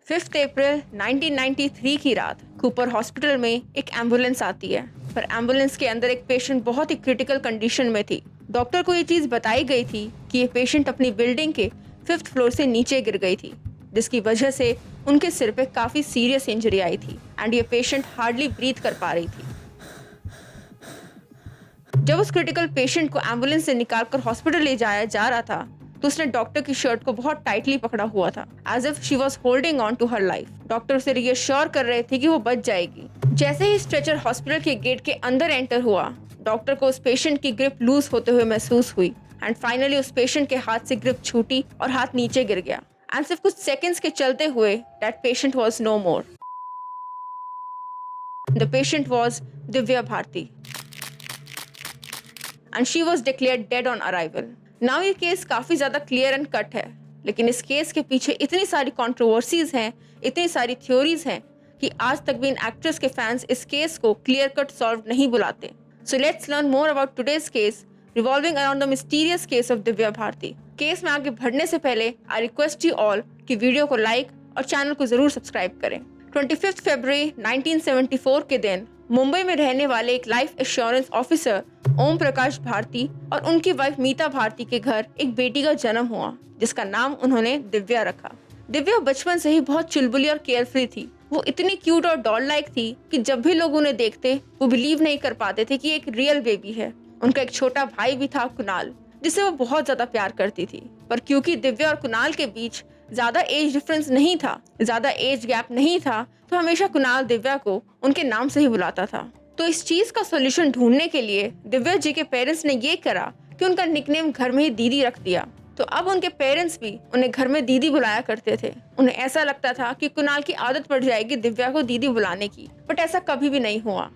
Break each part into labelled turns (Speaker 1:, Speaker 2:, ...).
Speaker 1: 5 अप्रैल 1993 की रात Cooper hospital में एक एम्बुलेंस आती है, पर एम्बुलेंस के अंदर एक पेशेंट बहुत ही क्रिटिकल कंडीशन में थी। डॉक्टर को ये चीज बताई गई थी कि ये पेशेंट अपनी बिल्डिंग के 5th फ्लोर से नीचे गिर गई थी, जिसकी वजह से उनके सिर पे काफी सीरियस इंजरी आई थी एंड ये पेशेंट हार्डली ब्रीथ कर पा रही थी। जब उस क्रिटिकल पेशेंट को एम्बुलेंस से निकालकर हॉस्पिटल ले जाया जा रहा था, तो उसने डॉक्टर की शर्ट को बहुत टाइटली पकड़ा हुआ था, as if she was holding on to her life. Doctor उसे रियश्योर कर रहे थे कि वो बच जाएगी। जैसे ही स्ट्रेचर हॉस्पिटल के गेट के अंदर एंटर हुआ, डॉक्टर को उस पेशेंट की ग्रिप लूज होते हुए महसूस हुई एंड फाइनली उस पेशेंट के हाथ से ग्रिप छूटी और हाथ नीचे गिर गया एंड सिर्फ कुछ सेकंड्स के चलते हुए that patient was no more. The patient was Divya Bharti and she was declared dead on arrival. Now ये केस काफी ज्यादा क्लियर एंड कट है, लेकिन इस केस के पीछे इतनी सारी कंट्रोवर्सीज हैं, इतनी सारी थ्योरीज हैं कि आज तक भी इन एक्ट्रेस के फैंस इस केस को क्लियर कट सॉल्व नहीं बुलाते। So let's learn more about today's case revolving around the mysterious case of Divya Bharti. Case में आगे बढ़ने से पहले आई रिक्वेस्ट यू ऑल कि वीडियो को लाइक और चैनल को जरूर सब्सक्राइब करें। 25 फरवरी 1974 के दिन मुंबई में रहने वाले एक life assurance officer Om Prakash Bharti और उनकी वाइफ मीता भारती के घर एक बेटी का जन्म हुआ, जिसका नाम उन्होंने दिव्या रखा। दिव्या बचपन से ही बहुत चुलबुली और केयरफ्री थी। वो इतनी क्यूट और डॉल लाइक थी कि जब भी लोग उन्हें देखते वो बिलीव नहीं कर पाते थे कि एक रियल बेबी है। उनका एक छोटा भाई भी था, कुणाल, जिसे वो बहुत ज्यादा प्यार करती थी। पर क्योंकि दिव्या और कुणाल के बीच ज्यादा एज डिफरेंस नहीं था, ज्यादा एज गैप नहीं था, तो हमेशा कुणाल दिव्या को उनके नाम से ही बुलाता था। तो इस चीज का सॉल्यूशन ढूंढने के लिए दिव्या जी के पेरेंट्स ने ये करा कि उनका निकनेम घर में ही दीदी रख दिया। तो अब उनके पेरेंट्स भी उन्हें घर में दीदी बुलाया करते थे। उन्हें ऐसा लगता था कि कुणाल की आदत पड़ जाएगी दिव्या को दीदी बुलाने की, बट ऐसा कभी भी नहीं हुआ।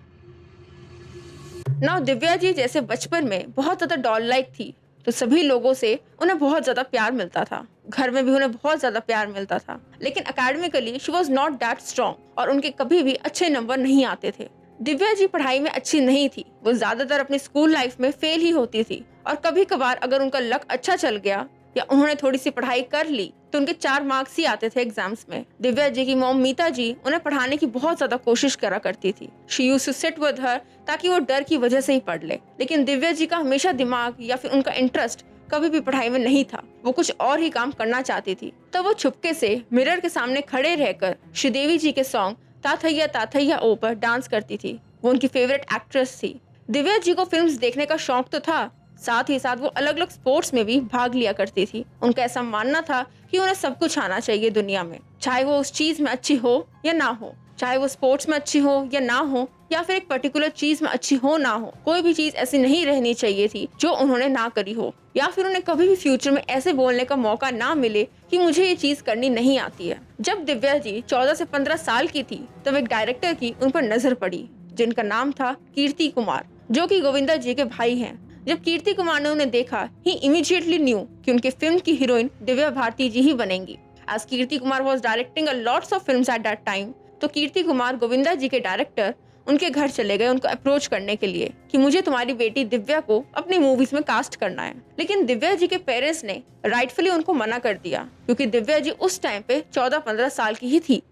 Speaker 1: नाउ दिव्या जी जैसे बचपन में बहुत ज्यादा डॉल लाइक थी, तो सभी लोगों से उन्हें बहुत ज्यादा प्यार मिलता था। घर में भी उन्हें बहुत ज्यादा प्यार मिलता था, लेकिन academically she was not that strong और उनके कभी भी अच्छे नंबर नहीं आते थे। दिव्या जी पढ़ाई में अच्छी नहीं थी। वो ज्यादातर अपनी स्कूल लाइफ में फेल ही होती थी और कभी कभार अगर उनका लक अच्छा चल गया या उन्होंने थोड़ी सी पढ़ाई कर ली तो उनके 4 मार्क्स ही आते थे एग्जाम्स में। दिव्या जी की मॉम मीता जी उन्हें पढ़ाने की बहुत ज्यादा कोशिश करा करती थी। She used to sit with her ताकि वो डर की वजह से ही पढ़ ले, लेकिन दिव्या जी का हमेशा दिमाग या फिर उनका इंटरेस्ट कभी भी पढ़ाई में नहीं था। वो कुछ और ही काम करना चाहती थी। तब वो छुपके से मिरर के सामने खड़े रहकर श्रीदेवी जी के सॉन्ग ताथैया ओ पर डांस करती थी। वो उनकी फेवरेट एक्ट्रेस थी। दिव्या जी को फिल्म्स देखने का शौक तो था, साथ ही साथ वो अलग अलग स्पोर्ट्स में भी भाग लिया करती थी। उनका ऐसा मानना था कि उन्हें सब कुछ आना चाहिए दुनिया में, चाहे वो उस चीज में अच्छी हो या ना हो, चाहे वो स्पोर्ट्स में अच्छी हो या ना हो, या फिर एक पर्टिकुलर चीज में अच्छी हो ना हो। कोई भी चीज ऐसी नहीं रहनी चाहिए थी जो उन्होंने ना करी हो, या फिर उन्हें कभी भी फ्यूचर में ऐसे बोलने का मौका ना मिले कि मुझे ये चीज करनी नहीं आती है। जब दिव्या जी 14 से 15 साल की थी तब एक डायरेक्टर की उन पर नजर पड़ी, जिनका नाम था कीर्ति कुमार, जो कि गोविंदा जी के भाई हैं। जब कीर्ति कुमार ने उन्हें देखा, ही इमीडिएटली न्यू कि उनके फिल्म की हीरोइन दिव्या भारती जी ही बनेंगी। As Kirti Kumar was directing a lots of films at that time, तो कीर्ति कुमार गोविंदा जी के डायरेक्टर उनके घर चले गए उनको अप्रोच करने के लिए कि मुझे तुम्हारी बेटी दिव्या को अपनी मूवीज में कास्ट करना है। लेकिन दिव्या जी के पेरेंट्स ने राइटफुली उनको मना कर दिया, क्योंकि दिव्या जी उस टाइम पे 14-15 साल की ही थी।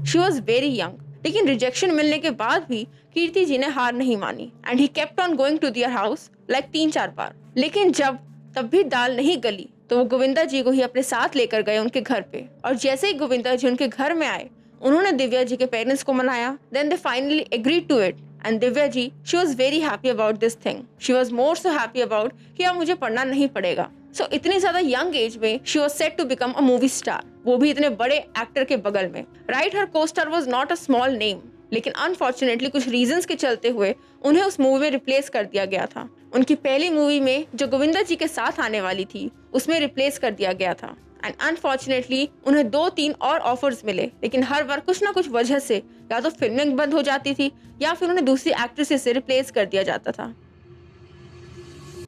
Speaker 1: She was very young. लेकिन रिजेक्शन मिलने के बाद भी कीर्ति जी ने हार नहीं मानी and he kept on going to their house like 3-4 बार। लेकिन जब तब भी दाल नहीं गली तो वो गोविंदा जी को ही अपने साथ लेकर गए उनके घर पे। और जैसे ही गोविंदा जी उनके घर में आए, उन्होंने दिव्या जी के पेरेंट्स को मनाया। Then they finally agreed to it and Divya ji she was very happy about this thing. She was more so happy about कि अब मुझे पढ़ना नहीं पड़ेगा। सो इतनी ज्यादा यंग एज में she was set to become a movie star, वो भी इतने बड़े एक्टर के बगल में। राइट, हर को star was not a small name, लेकिन अनफॉर्चुनेटली कुछ रीजंस के चलते हुए उन्हें उस मूवी में रिप्लेस कर दिया गया था। उनकी पहली मूवी में जो गोविंदा जी के साथ आने वाली थी उसमें रिप्लेस कर दिया गया था एंड अनफॉर्चुनेटली उन्हें 2-3 और ऑफर्स मिले, लेकिन हर बार कुछ ना कुछ वजह से या तो फिल्मिंग बंद हो जाती थी या फिर उन्हें दूसरी एक्ट्रेस से रिप्लेस कर दिया जाता था।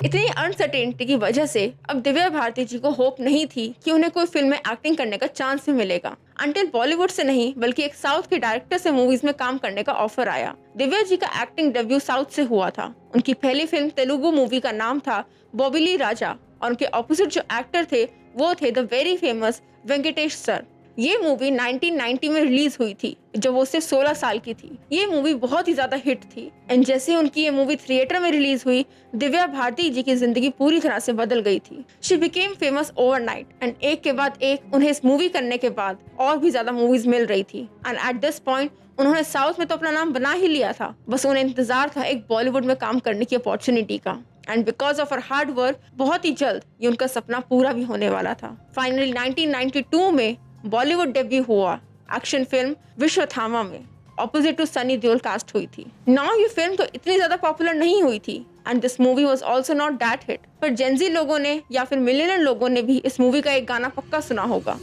Speaker 1: इतनी अनसर्टेनिटी की वजह से अब दिव्या भारती जी को होप नहीं थी कि उन्हें कोई फिल्म में एक्टिंग करने का चांस भी मिलेगा, अंटिल बॉलीवुड से नहीं बल्कि एक साउथ के डायरेक्टर से मूवीज में काम करने का ऑफर आया। दिव्या जी का एक्टिंग डेब्यू साउथ से हुआ था। उनकी पहली फिल्म तेलुगु मूवी का नाम था बॉबिली राजा और उनके ऑपोजिट जो एक्टर थे वो थे the very famous Venkatesh sir. ये मूवी 1990 में रिलीज हुई थी जब वो सिर्फ 16 साल की थी। ये मूवी बहुत ही ज्यादा हिट थी एंड जैसे उनकी ये मूवी थिएटर में रिलीज हुई, दिव्या भारती जी की जिंदगी पूरी तरह से बदल गई थी। She became famous overnight and एक के बाद एक उन्हें इस मूवी करने के बाद और भी ज्यादा मूवीज मिल रही थी एंड एट दिस पॉइंट उन्होंने साउथ में तो अपना नाम बना ही लिया था, बस उन्हें इंतजार था एक बॉलीवुड में काम करने की अपॉर्चुनिटी का। And because of her hard work बहुत ही जल्द ये उनका सपना पूरा भी होने वाला था। फाइनली 1992 में बॉलीवुड डेब्यू हुआ एक्शन फिल्म विश्वथामा में। Opposite to Sunny Deol cast हुई थी। नाउ ये फिल्म तो इतनी ज्यादा पॉपुलर नहीं हुई थी and this movie was also not that hit, पर जेंजी लोगों ने या फिर मिलेनियल लोगों ने भी इस मूवी का एक गाना पक्का सुना होगा।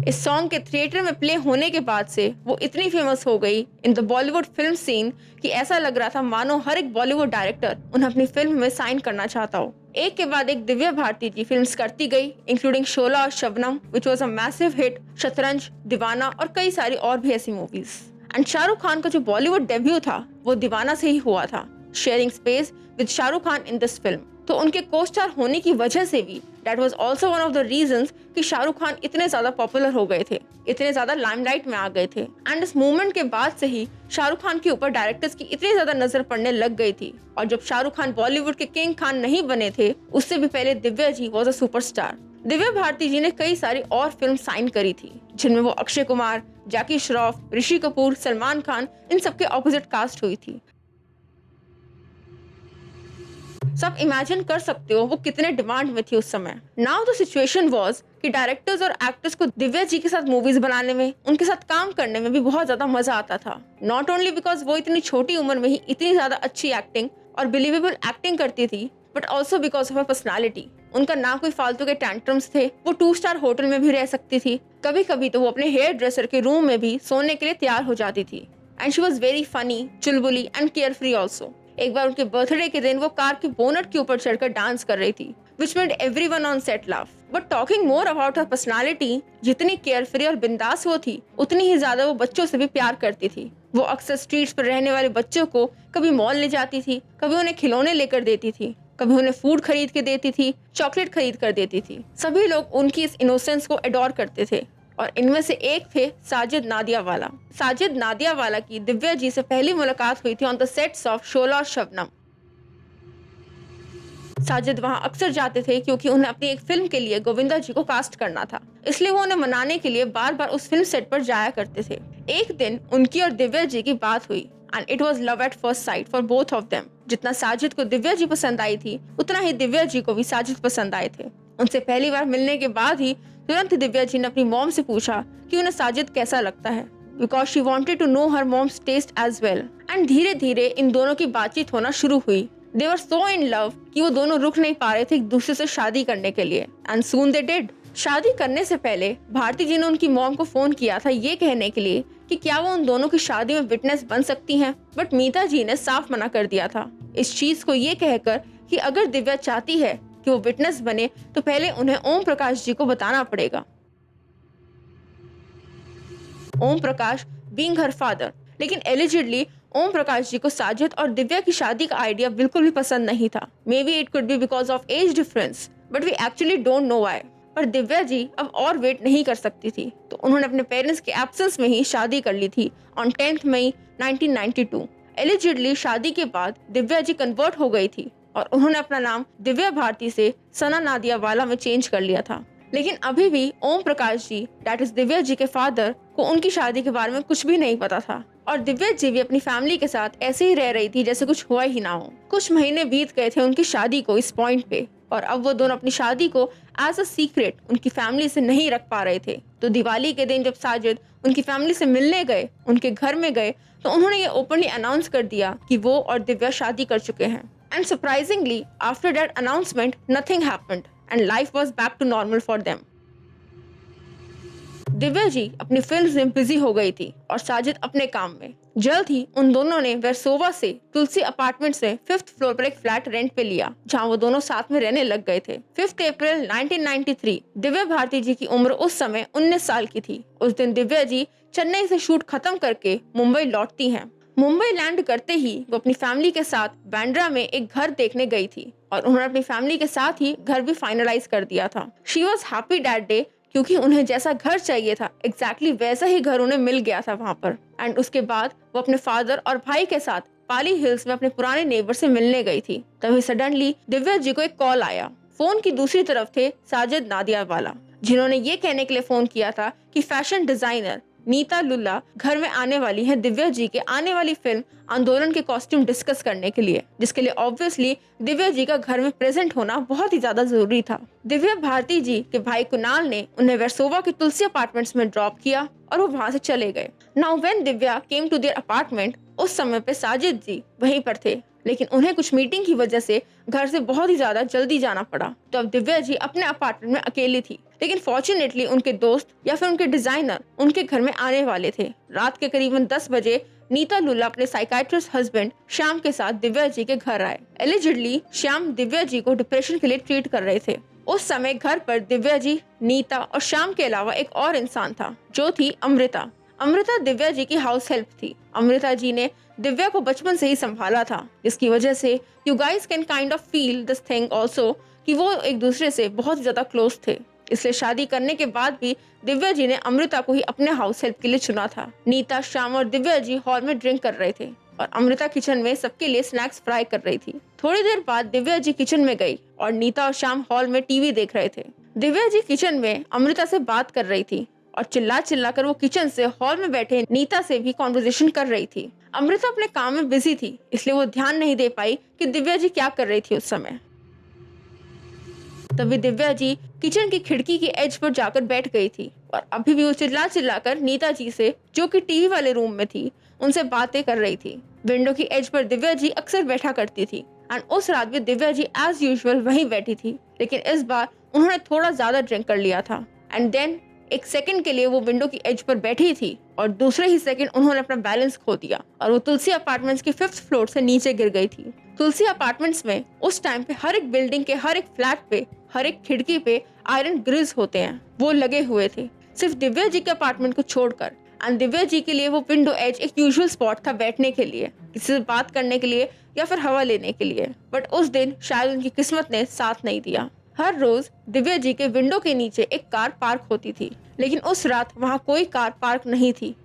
Speaker 1: इस सॉन्ग के थिएटर में प्ले होने के बाद से वो इतनी फेमस हो गई in the Bollywood film scene कि ऐसा लग रहा था मानो हर एक बॉलीवुड डायरेक्टर उन्हें अपनी फिल्म में साइन करना चाहता हो। एक के बाद एक दिव्या भारती जी फिल्म्स करती गई, इंक्लूडिंग शोला और Shabnam which was a massive hit, शतरंज, दीवाना और कई सारी और भी ऐसी मूवीज। एंड शाहरुख खान का जो बॉलीवुड डेब्यू था वो दीवाना से ही हुआ था, sharing space with Shahrukh Khan in this film. तो उनके को स्टार होने की वजह से भी that was also one of the reasons कि शाहरुख खान इतने ज्यादा पॉपुलर हो गए थे, इतने ज्यादा लाइमलाइट में आ गए थे। एंड इस मूवमेंट के बाद से ही शाहरुख खान के ऊपर डायरेक्टर्स की इतनी ज्यादा नजर पड़ने लग गई थी। और जब शाहरुख खान बॉलीवुड के किंग खान नहीं बने थे, उससे भी पहले Divya ji was a superstar. Divya Bharti ji ने कई सारी और फिल्म साइन करी थी जिनमें वो अक्षय कुमार, जैकी श्रॉफ, ऋषि कपूर, सलमान खान इन सबके ऑपोजिट कास्ट हुई थी। सब इमेजिन कर सकते हो वो कितने डिमांड में थी उस समय। नाउ द सिचुएशन वाज कि डायरेक्टर्स और एक्टर्स को दिव्या जी के साथ मूवीज बनाने में, उनके साथ काम करने में भी बहुत ज्यादा मजा आता था। नॉट ओनली बिकॉज वो इतनी छोटी उम्र में ही इतनी ज्यादा अच्छी एक्टिंग और बिलीवेबल एक्टिंग करती थी, but also because of her personality. उनका ना कोई फालतू के टैंट्रम्स थे, वो 2 स्टार होटल में भी रह सकती थी, कभी कभी तो वो अपने हेयर ड्रेसर के रूम में भी सोने के लिए तैयार हो जाती थी। And she was very funny, Chulbuli and care free also. एक बार उनके बर्थडे के दिन वो कार के बोनट के ऊपर चढ़कर डांस कर रही थी, which made everyone on set laugh. But talking more about her personality, जितनी केयरफ्री और बिंदास वो थी, उतनी ही ज्यादा वो बच्चों से भी प्यार करती थी। वो अक्सर स्ट्रीट्स पर रहने वाले बच्चों को कभी मॉल ले जाती थी, कभी उन्हें खिलौने लेकर देती थी, कभी उन्हें फूड खरीद के देती थी, चॉकलेट खरीद कर देती थी। सभी लोग उनकी इस इनोसेंस को एडोर करते थे और इनमें से एक थे साजिद नादियावाला। साजिद नादियावाला की दिव्या जी से पहली मुलाकात हुई थी ऑन द सेट्स ऑफ शोला और शबनम। साजिद वहां अक्सर जाते थे क्योंकि उन्हें अपनी एक फिल्म के लिए गोविंदा जी को कास्ट करना था, इसलिए वो उन्हें मनाने के लिए बार बार उस फिल्म सेट पर जाया करते थे। एक दिन उनकी और दिव्या जी की बात हुई and it was love at first sight for both of them. जितना साजिद को दिव्या जी पसंद आई थी, उतना ही दिव्या जी को भी साजिद पसंद आए थे। उनसे पहली बार मिलने के बाद ही तुरंत दिव्या जी ने अपनी मॉम से पूछा कि उन्हें साजिद कैसा लगता है, because she wanted to know her mom's taste as well. And धीरे धीरे इन दोनों की बातचीत होना शुरू हुई। They were so in love कि वो दोनों रुक नहीं पा रहे थे एक दूसरे से शादी करने के लिए। And soon they did. शादी करने से पहले भारती जी ने उनकी मॉम को फोन किया था ये कहने के लिए कि क्या वो उन दोनों की शादी में विटनेस बन सकती हैं, बट मीता जी ने साफ मना कर दिया था इस चीज को ये कहकर कि अगर दिव्या चाहती है कि वो विटनेस बने तो पहले उन्हें ओम प्रकाश जी को बताना पड़ेगा। Om Prakash being her father. लेकिन एलिजिडली ओम प्रकाश जी को साजिद और दिव्या की शादी का आइडिया बिल्कुल भी पसंद नहीं था। Maybe it could be because of age difference, but we actually don't know why. पर दिव्या जी अब और वेट नहीं कर सकती थी, तो उन्होंने अपने पेरेंट्स के एब्सेंस में ही शादी कर ली थी ऑन 10 मई 1992। एलिजिडली शादी के बाद दिव्या जी कन्वर्ट हो गई थी और उन्होंने अपना नाम दिव्या भारती से सना नादियावाला में चेंज कर लिया था। लेकिन अभी भी ओम प्रकाश जी दैट इज दिव्या जी के फादर को उनकी शादी के बारे में कुछ भी नहीं पता था और दिव्या जी भी अपनी फैमिली के साथ ऐसे ही रह रही थी जैसे कुछ हुआ ही ना हो। कुछ महीने बीत गए थे उनकी शादी को इस पॉइंट पे और अब वो दोनों अपनी शादी को एज अ सीक्रेट उनकी फैमिली से नहीं रख पा रहे थे। तो दिवाली के दिन जब साजिद उनकी फैमिली से मिलने गए, उनके घर में गए, तो उन्होंने ये ओपनली अनाउंस कर दिया कि वो और दिव्या शादी कर चुके हैं। And surprisingly after that announcement nothing happened and life was back to normal for them. Divya ji अपनी फिल्म में बिजी हो गई थी और साजिद अपने काम में। जल्द ही उन दोनों ने वेरसोवा से तुलसी अपार्टमेंट से 5th फ्लोर पर एक फ्लैट रेंट पे लिया, जहां वो दोनों साथ में रहने लग गए थे। 5 अप्रैल 1993 दिव्या भारती जी की उम्र उस समय 19 साल की थी। उस दिन दिव्या जी चेन्नई से शूट खत्म करके मुंबई लौटती हैं। मुंबई लैंड करते ही वो अपनी फैमिली के साथ बांद्रा में एक घर देखने गई थी और उन्होंने अपनी फैमिली के साथ ही घर भी फाइनलाइज कर दिया था। She was happy that day क्योंकि उन्हें जैसा घर चाहिए था एग्जैक्टली वैसा ही घर उन्हें मिल गया था वहां पर। एंड उसके बाद वो अपने फादर और भाई के साथ पाली हिल्स में अपने पुराने नेबर से मिलने गई थी। तभी सडनली दिव्या जी को एक कॉल आया। फोन की दूसरी तरफ थे साजिद नादियावाला, जिन्होंने ये कहने के लिए फोन किया था कि फैशन डिजाइनर नीता लुल्ला घर में आने वाली है दिव्या जी के आने वाली फिल्म आंदोलन के कॉस्ट्यूम डिस्कस करने के लिए, जिसके लिए ऑब्वियसली दिव्या जी का घर में प्रेजेंट होना बहुत ही ज्यादा जरूरी था। दिव्या भारती जी के भाई कुणाल ने उन्हें वेरसोवा के तुलसी अपार्टमेंट्स में ड्रॉप किया और वो वहां से चले गए। Now when Divya came to their apartment, उस समय पे साजिद जी वहीं पर थे, लेकिन उन्हें कुछ मीटिंग की वजह से घर से बहुत ही ज्यादा जल्दी जाना पड़ा। तो अब दिव्या जी अपने अपार्टमेंट में अकेली थी, लेकिन फॉर्चुनेटली उनके दोस्त या फिर उनके डिजाइनर उनके घर में आने वाले थे। रात के करीबन 10 बजे नीता लुल्ला अपने साइकाइट्रिस्ट हस्बैंड श्याम के साथ दिव्या जी के घर आए। एलिजिडली श्याम दिव्या जी को डिप्रेशन के लिए ट्रीट कर रहे थे। उस समय घर पर दिव्या जी, नीता और श्याम के अलावा एक और इंसान था, जो थी अमृता। अमृता दिव्या जी की हाउस हेल्प थी। अमृता जी ने दिव्या को बचपन से ही संभाला था, जिसकी वजह से you guys can kind of feel this thing also कि वो एक दूसरे से बहुत ज्यादा क्लोज थे। इसलिए शादी करने के बाद भी दिव्या जी ने अमृता को ही अपने हाउस हेल्प के लिए चुना था। नीता, श्याम और दिव्या जी हॉल में ड्रिंक कर रहे थे और अमृता किचन में सबके लिए स्नैक्स फ्राई कर रही थी। थोड़ी देर बाद दिव्या जी किचन में गई और नीता और श्याम हॉल में टीवी देख रहे थे। दिव्या जी किचन में अमृता से बात कर रही थी और चिल्ला चिल्ला कर वो किचन से हॉल में बैठे नीता से भी कॉन्वर्सेशन कर रही थी। अमृता अपने काम में बिजी थी, इसलिए वो ध्यान नहीं दे पाई कि दिव्या जी क्या कर रही थी उस समय। तभी दिव्या जी किचन की खिड़की की एज पर जाकर बैठ गई थी और अभी भी वो चिल्ला चिल्ला कर नीता जी से, जो कि टीवी वाले रूम में थी, उनसे बातें कर रही थी। विंडो की एज पर दिव्या जी अक्सर बैठा करती थी एंड उस रात भी दिव्या जी एज यूजुअल वहीं बैठी थी, लेकिन इस बार उन्होंने थोड़ा ज्यादा ड्रिंक कर लिया था। एंड देन एक सेकंड के लिए वो विंडो की एज पर बैठी थी और दूसरे ही सेकंड उन्होंने अपना बैलेंस खो दिया और वो तुलसी अपार्टमेंट्स के 5th फ्लोर से नीचे गिर गई थी। तुलसी अपार्टमेंट्स में उस टाइम पे हर एक बिल्डिंग के हर एक फ्लैट पे, हर एक खिड़की पे आयरन ग्रिल्स होते हैं, वो लगे हुए थे, सिर्फ दिव्या जी के अपार्टमेंट को छोड़कर। एंड दिव्या जी के लिए वो विंडो एज एक यूजुअल स्पॉट था बैठने के लिए, किसी से बात करने के लिए या फिर हवा लेने के लिए। बट उस दिन शायद उनकी किस्मत ने साथ नहीं दिया। हर रोज दिव्या जी के विंडो के नीचे एक कार पार्क होती थी, लेकिन उस रात वहाँ कोई कार पार्क नहीं थी।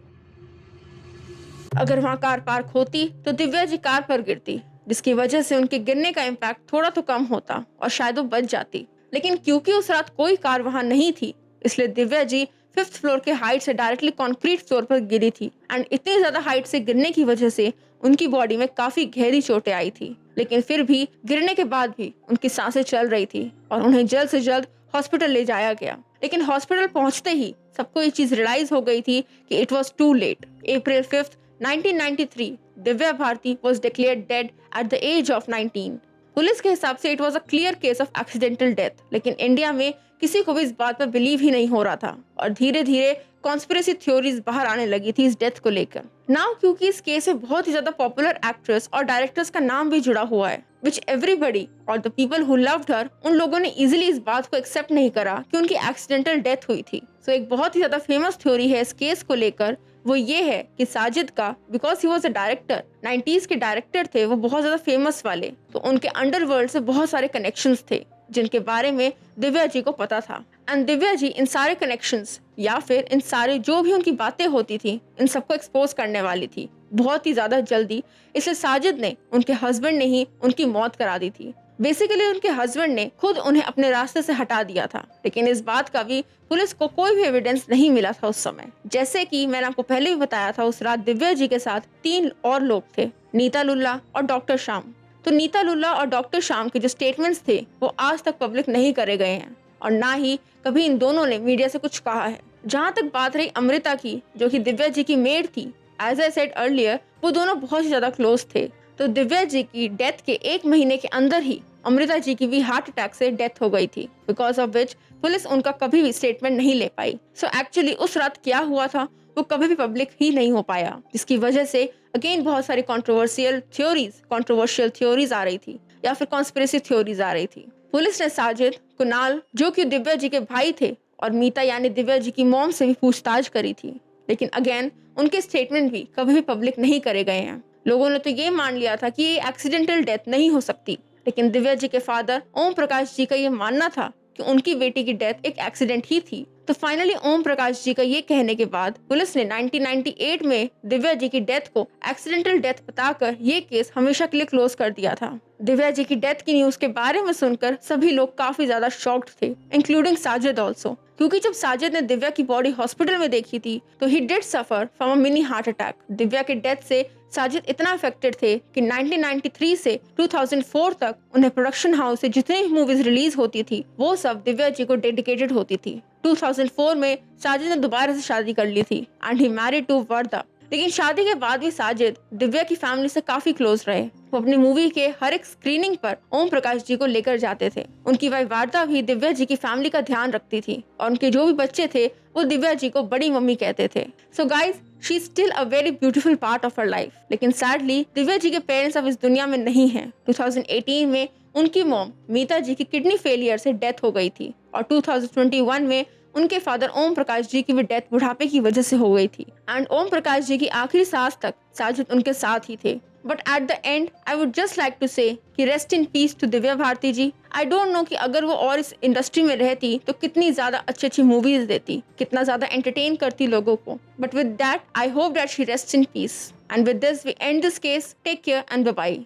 Speaker 1: अगर वहाँ कार पार्क होती तो दिव्या जी कार पर गिरती, जिसकी वजह से उनके गिरने का इम्पैक्ट थोड़ा तो कम होता और शायद वो बच जाती। लेकिन क्योंकि उस रात कोई कार वहाँ नहीं थी, इसलिए दिव्या जी 5th फ्लोर के हाइट से डायरेक्टली कंक्रीट फ्लोर पर गिरी थी। एंड इतनी ज्यादा हाइट से गिरने की वजह से उनकी बॉडी में काफी गहरी चोटें आई थी, लेकिन फिर भी गिरने के बाद भी उनकी सांसें चल रही थी और उन्हें जल्द से जल्द हॉस्पिटल ले जाया गया। लेकिन हॉस्पिटल पहुंचते ही सबको ये चीज रियलाइज हो गई थी कि it was too late. April 5th, 1993, Divya Bharti was declared dead at the age of 19। Police के हिसाब से it was a clear case of accidental death, लेकिन इंडिया में किसी को भी इस बात पर बिलीव ही नहीं हो रहा था और धीरे धीरे कॉन्स्पिरेसी थ्योरीज बाहर आने लगी थी इस डेथ को लेकर। नाउ क्योंकि इस केस में बहुत ही ज्यादा पॉपुलर एक्ट्रेस और डायरेक्टर्स का नाम भी जुड़ा हुआ है, विच एवरीबडी और the people who loved her, उन लोगों ने इजीली इस बात को एक्सेप्ट नहीं करा कि उनकी एक्सीडेंटल डेथ हुई थी। सो एक बहुत ही ज्यादा फेमस थ्योरी है इस केस को लेकर, वो ये है कि साजिद का, because he was a director, 90s के डायरेक्टर थे वो बहुत ज्यादा फेमस वाले, तो उनके अंडरवर्ल्ड से बहुत सारे कनेक्शंस थे जिनके बारे में दिव्या जी को पता था। एंड दिव्या जी इन सारे कनेक्शंस या फिर इन सारे जो भी उनकी बातें होती थी, इन सबको एक्सपोज करने वाली थी बहुत ही ज्यादा जल्दी। इसलिए साजिद ने, उनके हस्बैंड ने ही उनकी मौत करा दी थी। बेसिकली उनके हस्बैंड ने खुद उन्हें अपने रास्ते से हटा दिया था, लेकिन इस बात का भी पुलिस को कोई भी एविडेंस नहीं मिला था उस समय। जैसे कि मैंने आपको पहले भी बताया था, उस रात दिव्या जी के साथ 3 और लोग थे, नीता लुल्ला और डॉक्टर श्याम। तो नीता लुल्ला और डॉक्टर श्याम के जो स्टेटमेंट्स थे वो आज तक पब्लिक नहीं करे गए हैं और ना ही कभी इन दोनों ने मीडिया से कुछ कहा है। जहाँ तक बात रही अमृता की, जो कि दिव्या जी की मेड थी, एज आई सेड अर्लियर, वो दोनों बहुत ही ज्यादा क्लोज थे। तो दिव्या जी की डेथ के 1 महीने के अंदर ही अमृता जी की भी हार्ट अटैक से डेथ हो गई थी, बिकॉज ऑफ विच पुलिस उनका कभी भी स्टेटमेंट नहीं ले पाई। सो एक्चुअली उस रात क्या हुआ था वो कभी भी पब्लिक ही नहीं हो पाया, जिसकी वजह से अगेन बहुत सारी कंट्रोवर्शियल थ्योरीज आ रही थी या फिर कॉन्स्पिरेसी थ्योरीज आ रही थी। पुलिस ने साजिद, कुणाल, जो कि दिव्या जी के भाई थे, और मीता यानी दिव्या जी की मॉम से भी पूछताछ करी थी, लेकिन अगेन उनके स्टेटमेंट भी कभी भी पब्लिक नहीं करे गए हैं। लोगों ने तो ये मान लिया था कि ये एक्सीडेंटल डेथ नहीं हो सकती, लेकिन दिव्या जी के फादर ओम प्रकाश जी का ये मानना था कि उनकी बेटी की डेथ एक एक्सीडेंट ही थी। तो फाइनली ओम प्रकाश जी का ये कहने के बाद पुलिस ने 1998 में दिव्या जी की डेथ को एक्सीडेंटल डेथ बताकर ये केस हमेशा के लिए क्लोज कर दिया था। दिव्या जी की डेथ की न्यूज के बारे में सुनकर सभी लोग काफी ज्यादा शॉक्ड थे, इंक्लूडिंग साजिद ऑल्सो, क्योंकि जब साजिद ने दिव्या की बॉडी हॉस्पिटल में देखी थी तो he did suffer from a mini heart attack. Divya के डेथ से साजिद इतना अफेक्टेड थे कि 1993 से 2004 तक उन्हें प्रोडक्शन हाउस से जितनी मूवीज रिलीज होती थी वो सब दिव्या जी को डेडिकेटेड होती थी। 2004 में साजिद ने दोबारा से शादी कर ली थी एंड ही मैरिड टू वर्दा। लेकिन शादी के बाद भी साजिद दिव्या की फैमिली से काफी क्लोज रहे। वो अपनी मूवी के हर एक स्क्रीनिंग पर ओम प्रकाश जी को लेकर जाते थे। उनकी वाइफ वार्दा भी दिव्या जी की फैमिली का ध्यान रखती थी और उनके जो भी बच्चे थे वो दिव्या जी को बड़ी मम्मी कहते थे। So guys, she is still a very beautiful part of her life. लेकिन सैडली दिव्या जी के पेरेंट्स अब इस दुनिया में नहीं हैं। 2018 में उनकी मॉम मीता जी की किडनी फेलियर से डेथ हो गई थी और 2021 में उनके फादर ओम प्रकाश जी की भी डेथ बुढ़ापे की वजह से हो गई थी। एंड ओम प्रकाश जी की आखिरी सांस तक साजिद उनके साथ ही थे। But at the end I would just like to say कि rest in peace to Divya Bharti ji. I don't know कि अगर वो और इस इंडस्ट्री में रहती तो कितनी ज्यादा अच्छी अच्छी मूवीज देती, कितना ज्यादा एंटरटेन करती लोगों को। But with that I hope that she rest in peace. And with this we end this case. Take care and bye bye.